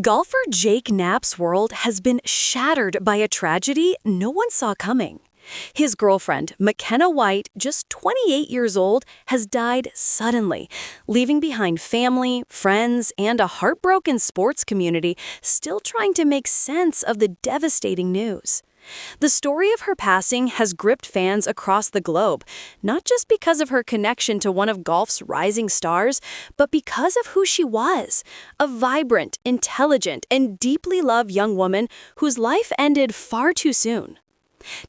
Golfer Jake Knapp's world has been shattered by a tragedy no one saw coming. His girlfriend, McKenna White, just 28 years old, has died suddenly, leaving behind family, friends, and a heartbroken sports community still trying to make sense of the devastating news. The story of her passing has gripped fans across the globe, not just because of her connection to one of golf's rising stars, but because of who she was, a vibrant, intelligent, and deeply loved young woman whose life ended far too soon.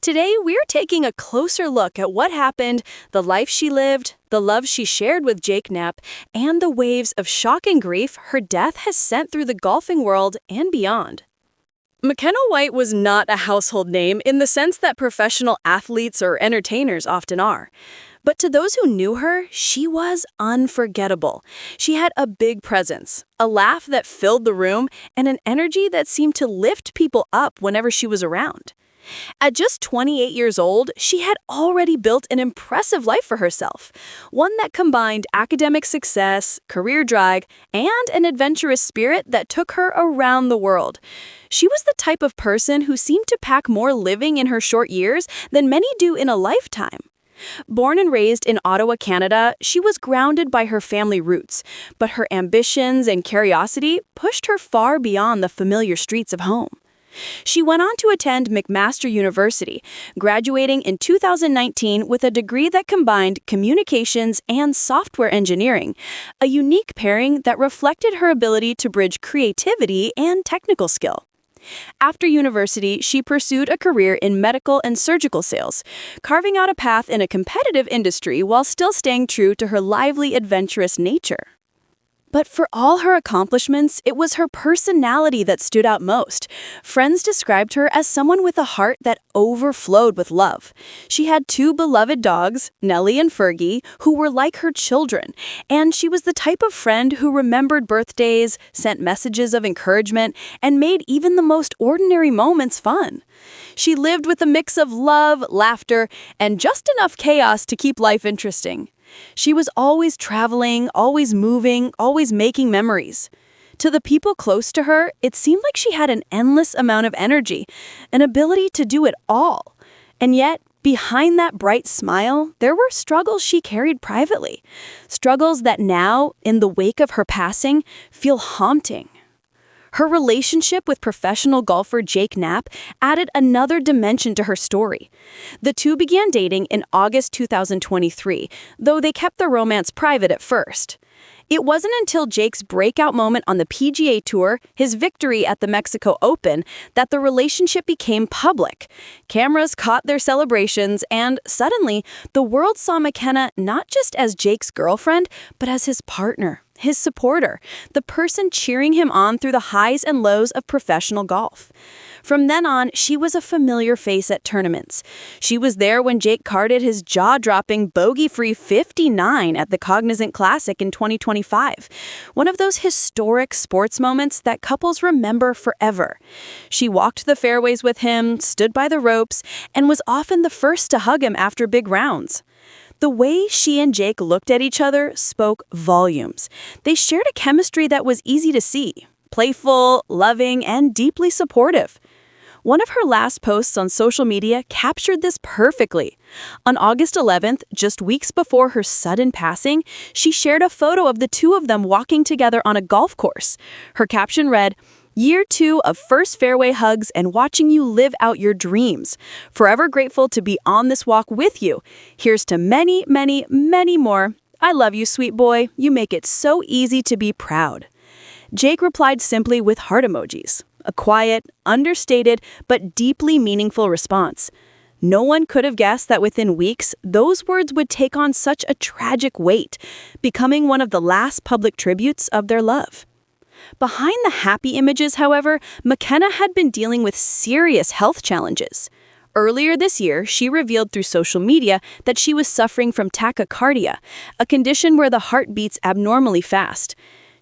Today, we're taking a closer look at what happened, the life she lived, the love she shared with Jake Knapp, and the waves of shock and grief her death has sent through the golfing world and beyond. Makena White was not a household name in the sense that professional athletes or entertainers often are. But to those who knew her, she was unforgettable. She had a big presence, a laugh that filled the room, and an energy that seemed to lift people up whenever she was around. At just 28 years old, she had already built an impressive life for herself, one that combined academic success, career drive, and an adventurous spirit that took her around the world. She was the type of person who seemed to pack more living in her short years than many do in a lifetime. Born and raised in Ottawa, Canada, she was grounded by her family roots, but her ambitions and curiosity pushed her far beyond the familiar streets of home. She went on to attend McMaster University, graduating in 2019 with a degree that combined communications and software engineering, a unique pairing that reflected her ability to bridge creativity and technical skill. After university, she pursued a career in medical and surgical sales, carving out a path in a competitive industry while still staying true to her lively, adventurous nature. But for all her accomplishments, it was her personality that stood out most. Friends described her as someone with a heart that overflowed with love. She had two beloved dogs, Nellie and Fergie, who were like her children. And she was the type of friend who remembered birthdays, sent messages of encouragement, and made even the most ordinary moments fun. She lived with a mix of love, laughter, and just enough chaos to keep life interesting. She was always traveling, always moving, always making memories. To the people close to her, it seemed like she had an endless amount of energy, an ability to do it all. And yet, behind that bright smile, there were struggles she carried privately. Struggles that now, in the wake of her passing, feel haunting. Her relationship with professional golfer Jake Knapp added another dimension to her story. The two began dating in August 2023, though they kept their romance private at first. It wasn't until Jake's breakout moment on the PGA Tour, his victory at the Mexico Open, that the relationship became public. Cameras caught their celebrations, and suddenly, the world saw McKenna not just as Jake's girlfriend, but as his partner, his supporter, the person cheering him on through the highs and lows of professional golf. From then on, she was a familiar face at tournaments. She was there when Jake carded his jaw-dropping, bogey-free 59 at the Cognizant Classic in 2025, one of those historic sports moments that couples remember forever. She walked the fairways with him, stood by the ropes, and was often the first to hug him after big rounds. The way she and Jake looked at each other spoke volumes. They shared a chemistry that was easy to see, playful, loving, and deeply supportive. One of her last posts on social media captured this perfectly. On August 11th, just weeks before her sudden passing, she shared a photo of the two of them walking together on a golf course. Her caption read, "Year 2 of first fairway hugs and watching you live out your dreams. Forever grateful to be on this walk with you. Here's to many, many, many more. I love you, sweet boy. You make it so easy to be proud." Jake replied simply with heart emojis, a quiet, understated, but deeply meaningful response. No one could have guessed that within weeks, those words would take on such a tragic weight, becoming one of the last public tributes of their love. Behind the happy images, however, McKenna had been dealing with serious health challenges. Earlier this year, she revealed through social media that she was suffering from tachycardia, a condition where the heart beats abnormally fast.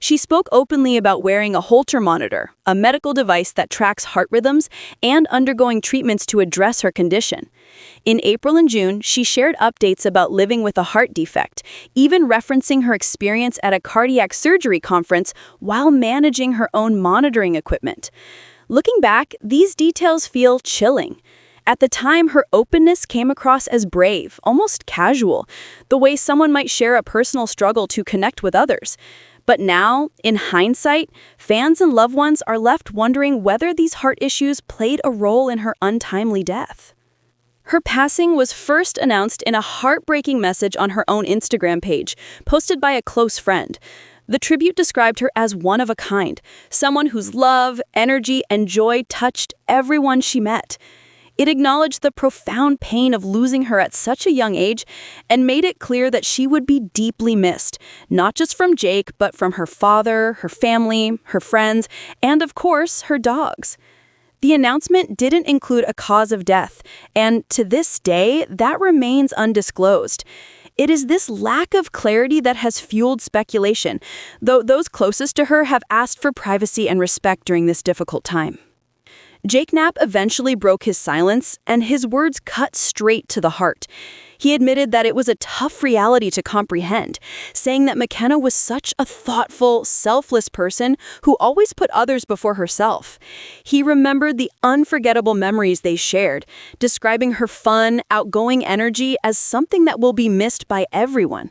She spoke openly about wearing a Holter monitor, a medical device that tracks heart rhythms, and undergoing treatments to address her condition. In April and June, she shared updates about living with a heart defect, even referencing her experience at a cardiac surgery conference while managing her own monitoring equipment. Looking back, these details feel chilling. At the time, her openness came across as brave, almost casual, the way someone might share a personal struggle to connect with others. But now, in hindsight, fans and loved ones are left wondering whether these heart issues played a role in her untimely death. Her passing was first announced in a heartbreaking message on her own Instagram page, posted by a close friend. The tribute described her as one of a kind, someone whose love, energy, and joy touched everyone she met. It acknowledged the profound pain of losing her at such a young age and made it clear that she would be deeply missed, not just from Jake, but from her father, her family, her friends, and of course, her dogs. The announcement didn't include a cause of death, and to this day, that remains undisclosed. It is this lack of clarity that has fueled speculation, though those closest to her have asked for privacy and respect during this difficult time. Jake Knapp eventually broke his silence, and his words cut straight to the heart. He admitted that it was a tough reality to comprehend, saying that McKenna was such a thoughtful, selfless person who always put others before herself. He remembered the unforgettable memories they shared, describing her fun, outgoing energy as something that will be missed by everyone.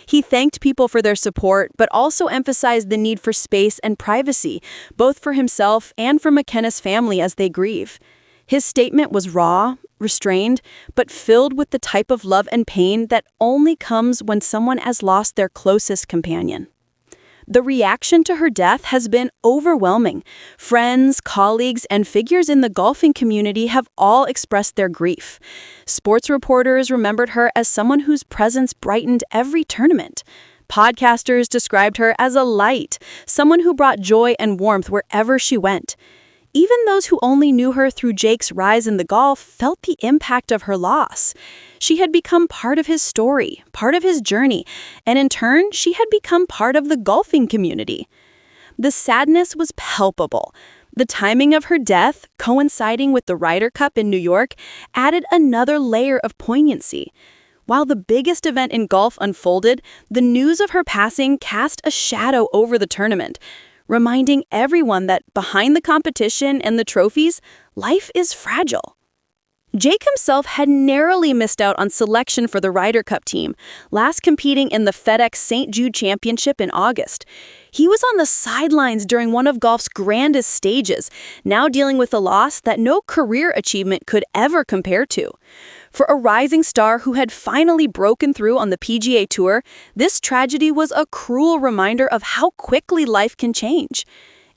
He thanked people for their support, but also emphasized the need for space and privacy, both for himself and for McKenna's family as they grieve. His statement was raw, restrained, but filled with the type of love and pain that only comes when someone has lost their closest companion. The reaction to her death has been overwhelming. Friends, colleagues, and figures in the golfing community have all expressed their grief. Sports reporters remembered her as someone whose presence brightened every tournament. Podcasters described her as a light, someone who brought joy and warmth wherever she went. Even those who only knew her through Jake's rise in the golf felt the impact of her loss. She had become part of his story, part of his journey, and in turn, she had become part of the golfing community. The sadness was palpable. The timing of her death, coinciding with the Ryder Cup in New York, added another layer of poignancy. While the biggest event in golf unfolded, the news of her passing cast a shadow over the tournament, reminding everyone that behind the competition and the trophies, life is fragile. Jake himself had narrowly missed out on selection for the Ryder Cup team, last competing in the FedEx St. Jude Championship in August. He was on the sidelines during one of golf's grandest stages, now dealing with a loss that no career achievement could ever compare to. For a rising star who had finally broken through on the PGA Tour, this tragedy was a cruel reminder of how quickly life can change.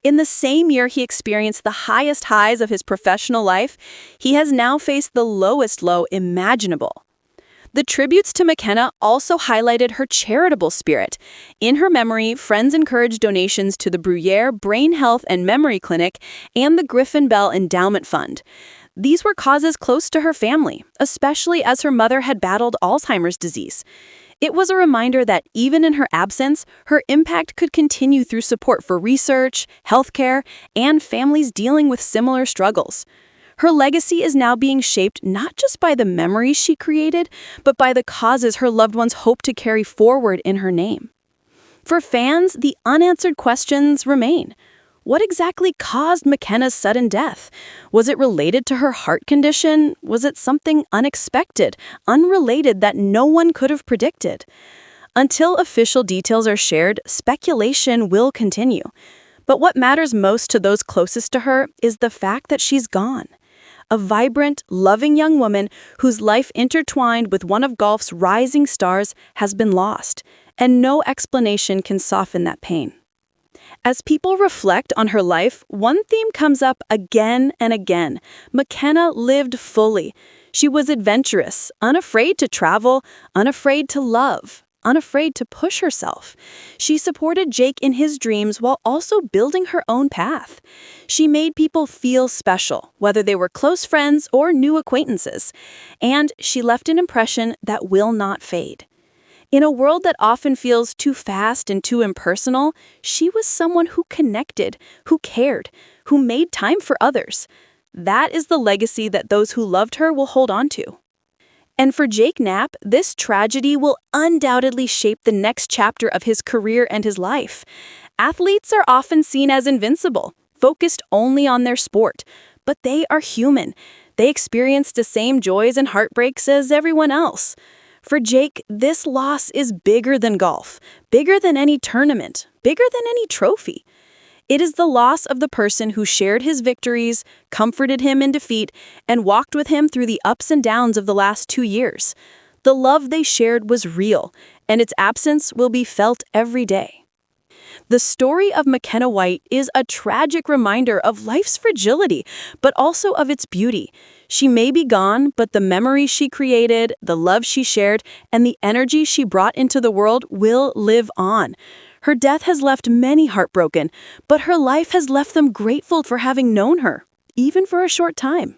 In the same year he experienced the highest highs of his professional life, he has now faced the lowest low imaginable. The tributes to McKenna also highlighted her charitable spirit. In her memory, friends encouraged donations to the Bruyere Brain Health and Memory Clinic and the Griffin Bell Endowment Fund. These were causes close to her family, especially as her mother had battled Alzheimer's disease. It was a reminder that even in her absence, her impact could continue through support for research, healthcare, and families dealing with similar struggles. Her legacy is now being shaped not just by the memories she created, but by the causes her loved ones hope to carry forward in her name. For fans, the unanswered questions remain. What exactly caused McKenna's sudden death? Was it related to her heart condition? Was it something unexpected, unrelated that no one could have predicted? Until official details are shared, speculation will continue. But what matters most to those closest to her is the fact that she's gone. A vibrant, loving young woman whose life intertwined with one of golf's rising stars has been lost, and no explanation can soften that pain. As people reflect on her life, one theme comes up again and again. McKenna lived fully. She was adventurous, unafraid to travel, unafraid to love, unafraid to push herself. She supported Jake in his dreams while also building her own path. She made people feel special, whether they were close friends or new acquaintances. And she left an impression that will not fade. In a world that often feels too fast and too impersonal, she was someone who connected, who cared, who made time for others. That is the legacy that those who loved her will hold on to. And for Jake Knapp, this tragedy will undoubtedly shape the next chapter of his career and his life. Athletes are often seen as invincible, focused only on their sport, but they are human. They experience the same joys and heartbreaks as everyone else. For Jake, this loss is bigger than golf, bigger than any tournament, bigger than any trophy. It is the loss of the person who shared his victories, comforted him in defeat, and walked with him through the ups and downs of the last 2 years. The love they shared was real, and its absence will be felt every day. The story of Makena White is a tragic reminder of life's fragility, but also of its beauty. She may be gone, but the memories she created, the love she shared, and the energy she brought into the world will live on. Her death has left many heartbroken, but her life has left them grateful for having known her, even for a short time.